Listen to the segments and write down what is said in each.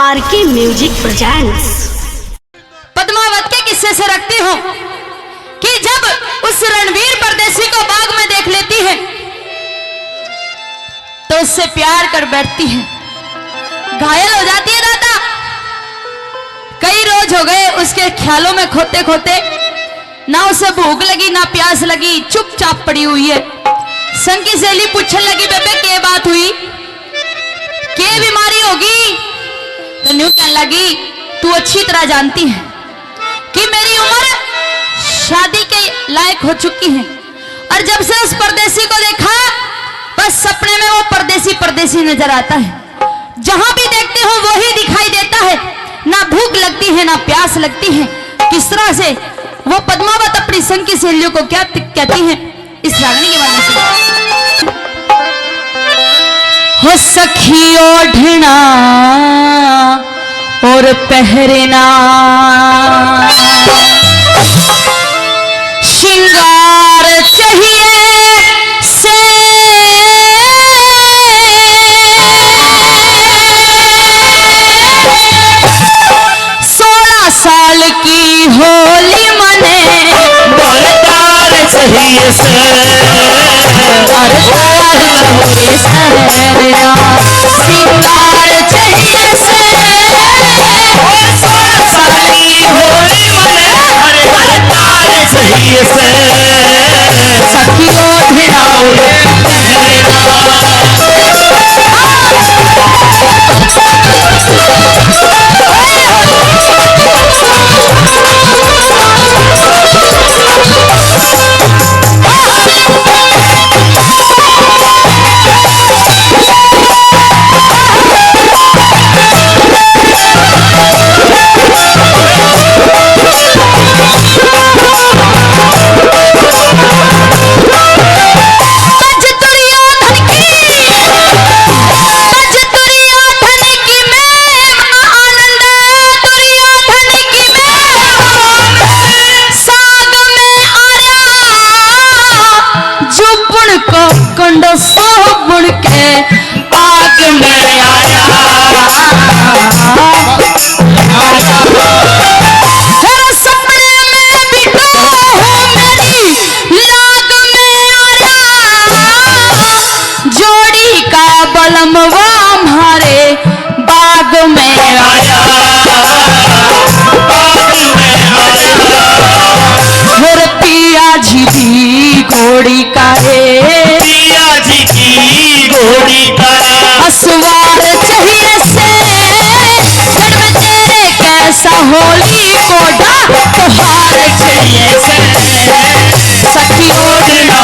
RK music presents. Padmaavat के किस्से से रखती हूँ कि जब उस रणवीर परदेसी को बाग में देख लेती है तो उससे प्यार कर बैठती है, घायल हो जाती है। दादा कई रोज हो गए उसके ख्यालों में खोते खोते, ना उसे भूख लगी ना प्यास लगी, चुपचाप पड़ी हुई है। संग की सहेली पूछने लगी, बेबे क्या बात हुई, क्या बीमारी होगी? तो न्यू कहने लगी, तू अच्छी तरह जानती है कि मेरी उम्र शादी के लायक हो चुकी है, और जब से उस परदेसी को देखा बस सपने में वो परदेसी परदेसी नजर आता है। जहां भी देखती हूँ वही दिखाई देता है, ना भूख लगती है ना प्यास लगती है। किस तरह से वो पद्मावत अपनी संग की सहेलियों को क्या कहती है इस रागनी के बारे में। हो सखी ओढ़ना और पहरना, श्रृंगार चाहिए से 16 साल की होली मने, बोलदार चाहिए से श्रृंगार चाहिए से 16 साल की होली मने, अरे बोलदार चाहिए से सखी ओढ़ना कंडो सो बुड़ के आग में आया, सपने में भी तो मेरी लाग में आया, जोड़ी का बलमवा हमारे बाग में आया, और पिया जी भी घोड़ी का है, असवार चाहिए से जन्म तेरे कैसा होली को त्योहार चाहिए से सखी ओढ़ना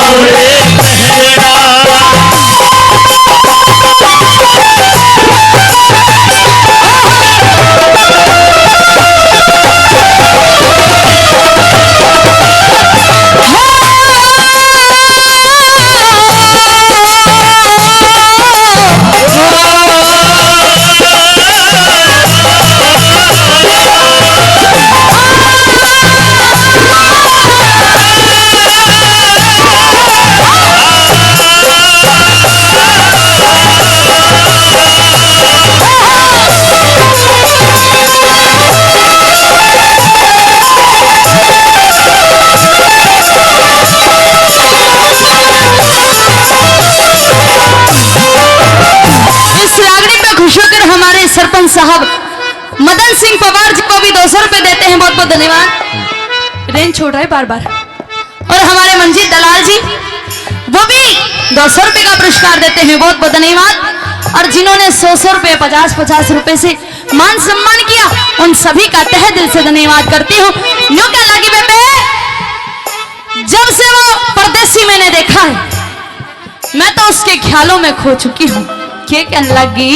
सरपंच साहब मदन सिंह पवार जी को भी 200 रुपए देते हैं, बहुत बहुत धन्यवाद। रेंज छोड़ रहा है बार बार। और हमारे मंजीत दलाल जी वो भी 200 रुपए का पुरस्कार देते हैं, बहुत बहुत धन्यवाद। और जिन्होंने 100 रुपए 50 रुपए से मान सम्मान किया उन सभी का तहे दिल से धन्यवाद करती हूँ। न्यू क्या लगी बेबे, जब से वो परदेसी मैंने देखा है मैं तो उसके ख्यालों में खो चुकी हूँ। क्या कहने लगी,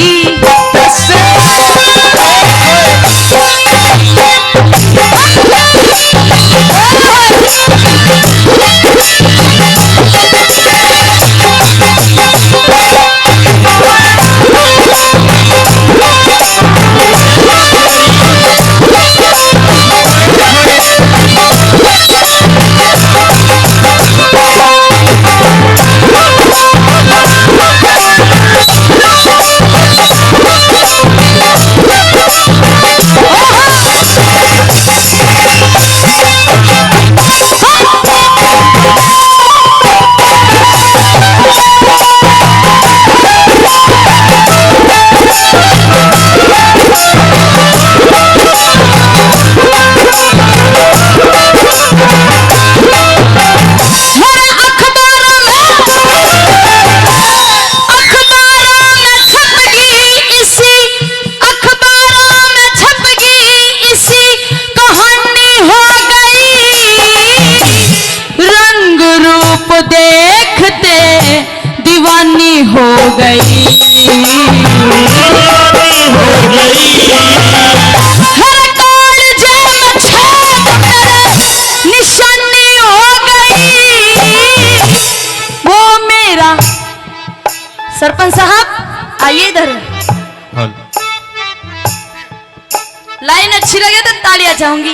लाइन अच्छी लगे तो तालियां चाहूंगी।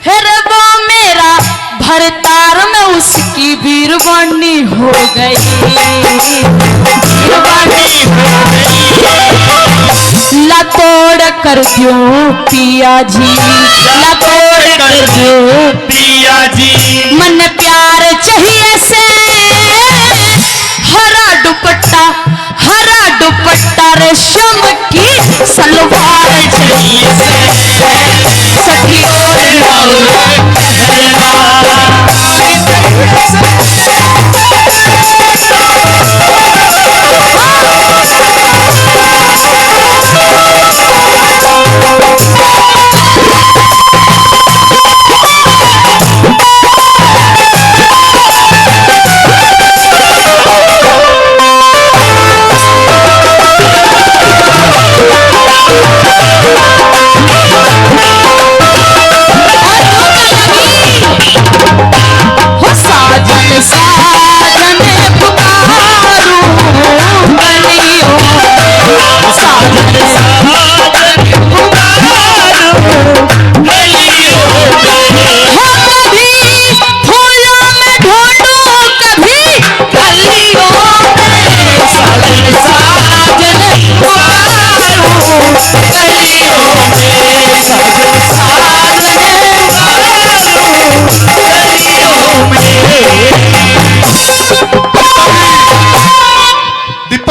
फिर वो मेरा भरतार में उसकी वीरवानी हो गई, लतोड़ कर क्यों पिया जी, लतोड़ कर क्यों पिया जी, मन प्यार चाहिए से हरा दुपट्टा रेशम की सलवार चाहिए से सखी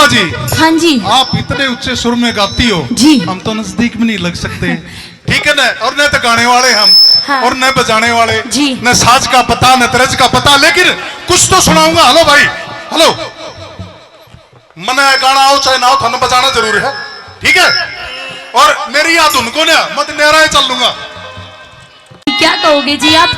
जी। हाँ जी, आप इतने ऊंचे सुर में गाती हो जी, हम तो नजदीक में नहीं लग सकते, ठीक है ना। और न तो गाने वाले हम, हाँ, और न बजाने वाले जी, न साज का पता न तरज का पता, लेकिन कुछ तो सुनाऊंगा। हेलो भाई, हेलो, मने गाना आओ चाहे ना हो, थाने बजाना जरूर है, ठीक है। और मेरी याद उनको ना मत नेरा चल लूंगा। क्या कहोगे जी आप?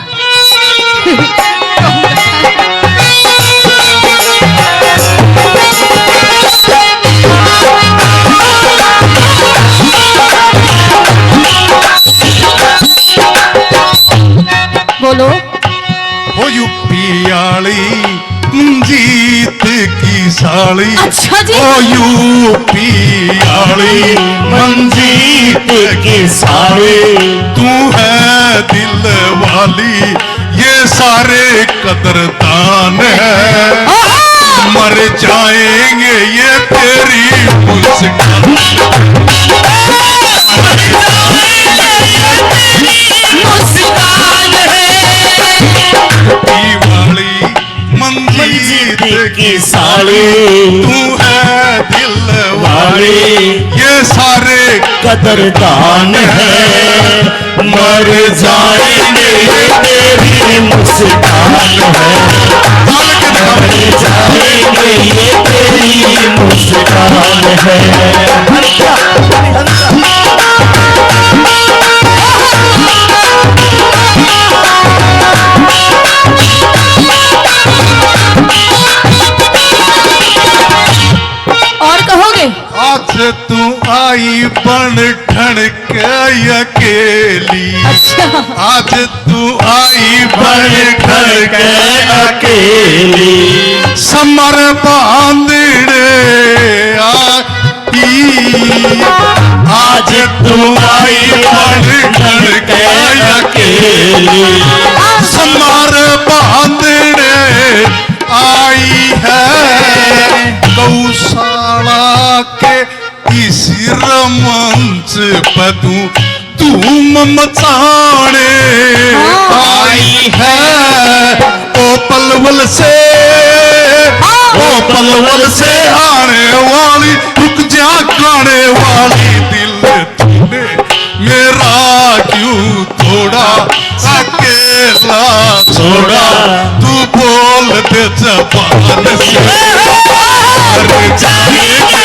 बोलो। हो यूपी आली मंजीत की साली, अच्छा जी, ओ यूपी आली मंजीत की साली, तू है दिल वाली ये सारे कदरदान है, मर जाएंगे ये तेरी मुस्कान, मंजीत की साली, तू है दिल वाली ये सारे कदरदान है, मर जाएंगे ये तेरी मुस्कान है, मर जाएंगे ये तेरी मुस्कान है। और कहोगे? आज तू आई बन ठन के अकेली, अच्छा, आज तू आई बन ठन के अकेली, समर बांधने आई, आज तू आई बन ठन के अकेली, समर बांधने आई है, गौशाला के इसी रमंच पर तू मचाने आई है, ओ पलवल से आने वाली, रुक जा गाने वाली, दिल तूने मेरा क्यों थोड़ा अकेला छोड़ा, तू बोल दे जबान से, मर जाएंगे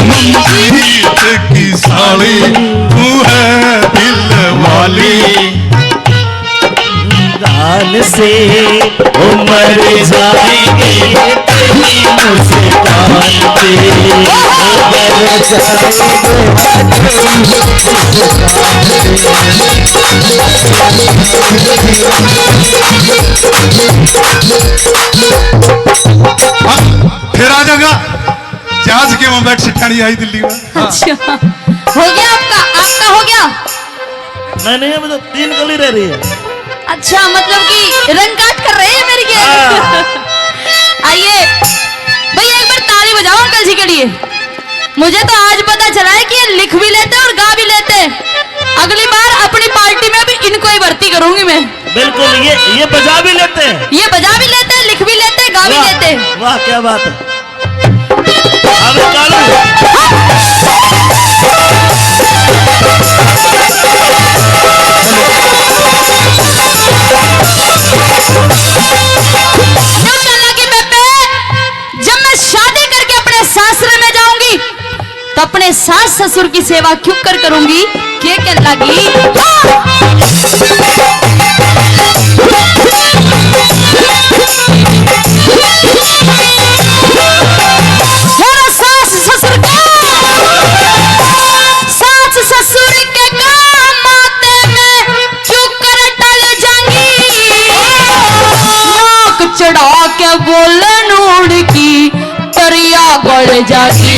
मंजीत की साली, तू है दिल वाली, दान से उमर जाएंगे तेरी मुस्कान पे, उमर जाएंगे कहानी आई दिल्ली में। हाँ। अच्छा हो गया आपका हो गया। नहीं है, मतलब 3 गली रह रही है। अच्छा मतलब कि रंग काट कर रहे हैं मेरी के। आइए भैया एक बार ताली बजाओ अंकल जी के लिए। मुझे तो आज पता चला है कि ये लिख भी लेते और गा भी लेते। अगली बार अपनी पार्टी में भी इनको ही भर्ती करूंगी मैं। बिल्कुल, ये बजा भी लेते हैं। ये बजा भी लेते हैं, लिख भी लेते हैं, गा भी लेते हैं। वाह क्या बात है। अबे कालू जब मैं शादी करके अपने सासरे में जाऊंगी तो अपने सास ससुर की सेवा क्यों करूंगी। क्या लगी सास ससुर के काम आते मैं क्यों कर टल जाऊंगी। नाक चढ़ा के बोलन उड़ की तरिया बढ़ जाती।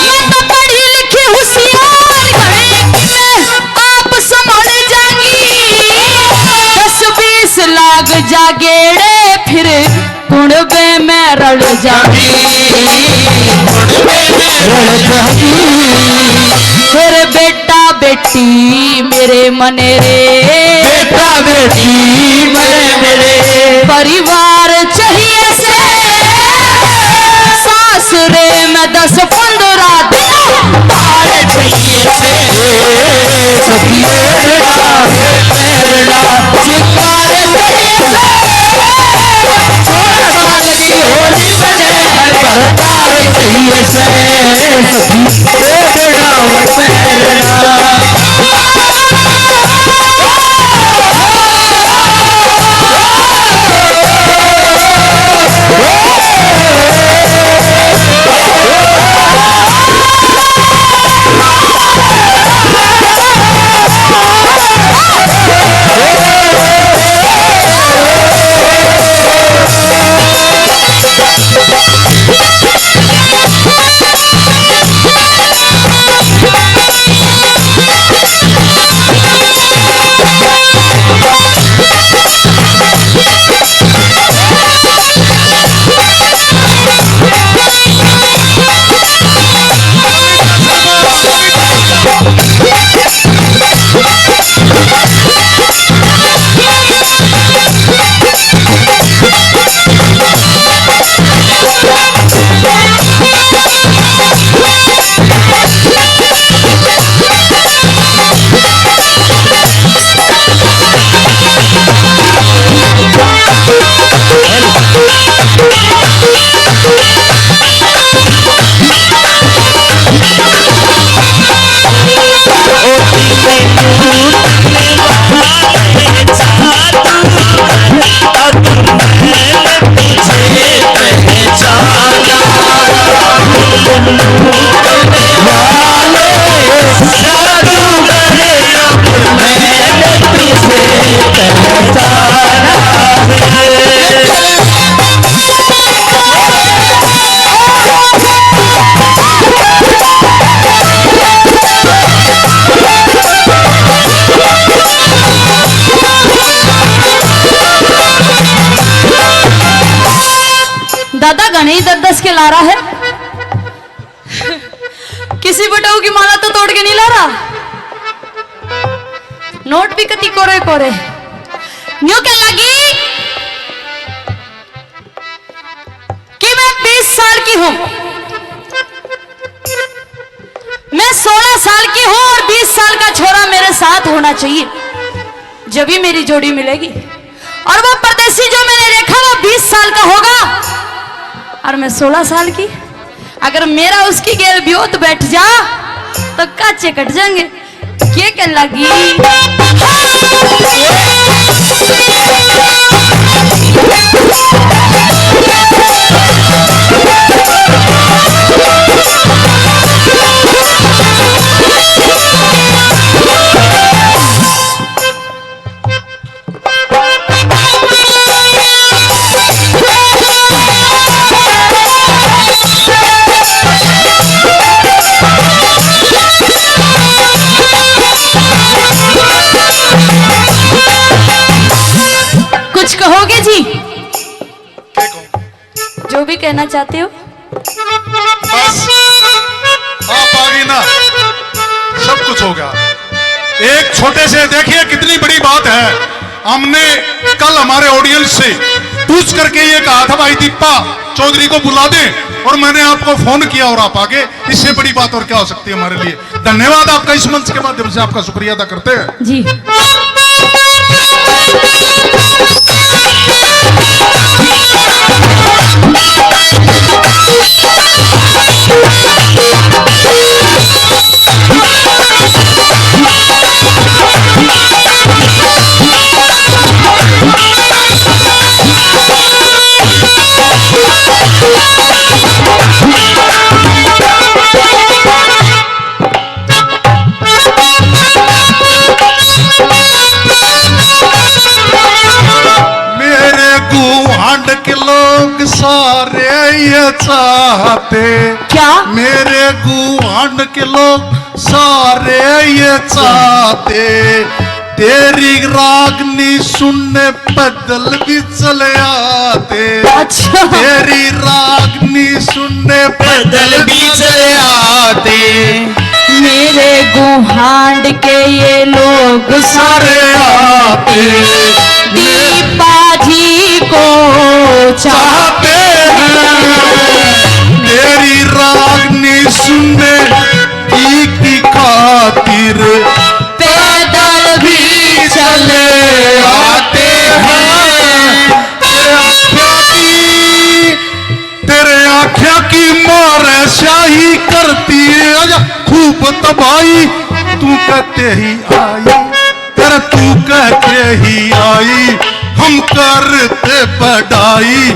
मैं तो पढ़ी लिखी होशियार घरे की मैं आप संभाल जाऊंगी। 10-20 लाख जागेड़े फिर कुंडबे में रल जाऊंगी। फिर बेटा बेटी मेरे मने रे, बेटा बेटी मेरे परिवार चाहिए से सासरे में 10-15 दिन तारे चाहिए से सखिए बेटा मेरा चिकारे चाहिए से होली बने पर तारे चाहिए से सखिए बेटा मेरा। दादा गणेश 10-10 के ला रहा है। किसी बटाऊ की माला तो तोड़ के नहीं ला रहा। नोट भी कति कोरे कोरे न्यू क्या लगी कि मैं 20 साल की हूं, मैं 16 साल की हूं और 20 साल का छोरा मेरे साथ होना चाहिए जब भी मेरी जोड़ी मिलेगी। और वो परदेसी जो मैंने देखा वो 20 साल का होगा और मैं 16 साल की। अगर मेरा उसकी गेल ब्योत बैठ जा तो काचे कट जाएंगे। क्या लगी कहना चाहते हो? बस आप आ गई ना, सब कुछ हो गया। एक छोटे से देखिए कितनी बड़ी बात है। हमने कल हमारे ऑडियंस से पूछ करके ये कहा था भाई दीपा चौधरी को बुला दें, और मैंने आपको फोन किया और आप आगे। इससे बड़ी बात और क्या हो सकती है हमारे लिए। धन्यवाद आपका, इस मंच के माध्यम से आपका शुक्रिया अदा करते हैं जी। के लोग सारे ये चाहते, क्या? मेरे गुआंढ के लोग सारे ये चाहते, तेरी रागनी सुनने पैदल भी चले आते। अच्छा। तेरी रागनी सुनने पैदल भी चले आते। मेरे गुहांड के ये लोग सारे आते, दीपा जी को चाहते हैं। तेरी रागनी सुनने की खातिर पैदल भी चले आते हैं। तेरे आँखों की मारे शाही करती है खूब तबाही। तू कहते ही आई, तेरे तू कहते ही आई, हम करते पढ़ाई,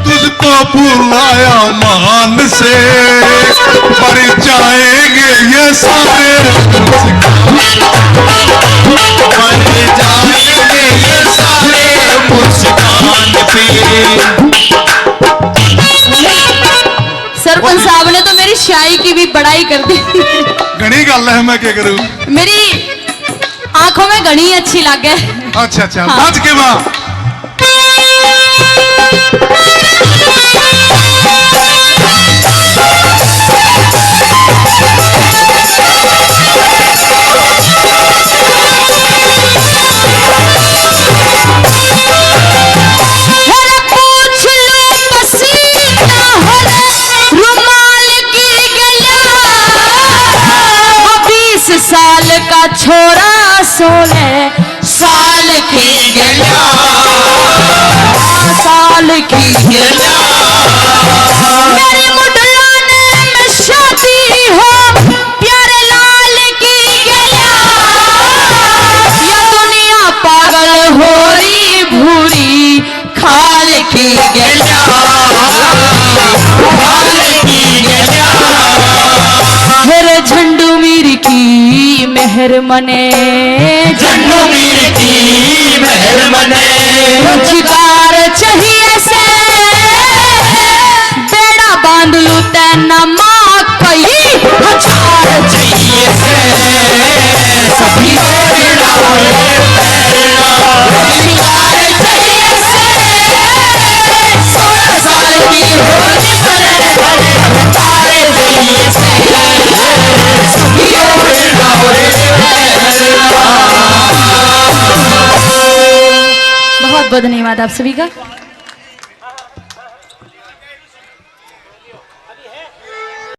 तुझको बुलाया मान से, मर जाएंगे ये सारे, मर जाएंगे ये सारे मुस्कान पे। सरपंच साहब ने तो मेरी शाही की भी बड़ाई कर दी। घनी गल है, मैं क्या करूं। मेरी आंखों में घनी अच्छी लगे। अच्छा अच्छा। हाँ। आज के मां साल का छोरा 16 साल की गया, साल की गया। मेरी मुडलाने में शादी हो प्यारे लाल की गया, या दुनिया पागल हो रही भूरी खाल की गया, खाल की गया। मेरे झंडू मीर की मेहर मने, झंडू मीर की मेहर मने। रोजगार चाहिए से बेड़ा बांध लू तेना माँ कई हजार चाहिए से सभी बेड़ा रोजगार चाहिए से 16 साल की होने पर तारे चाहिए से सभी बहुत बहुत धन्यवाद आप सभी का।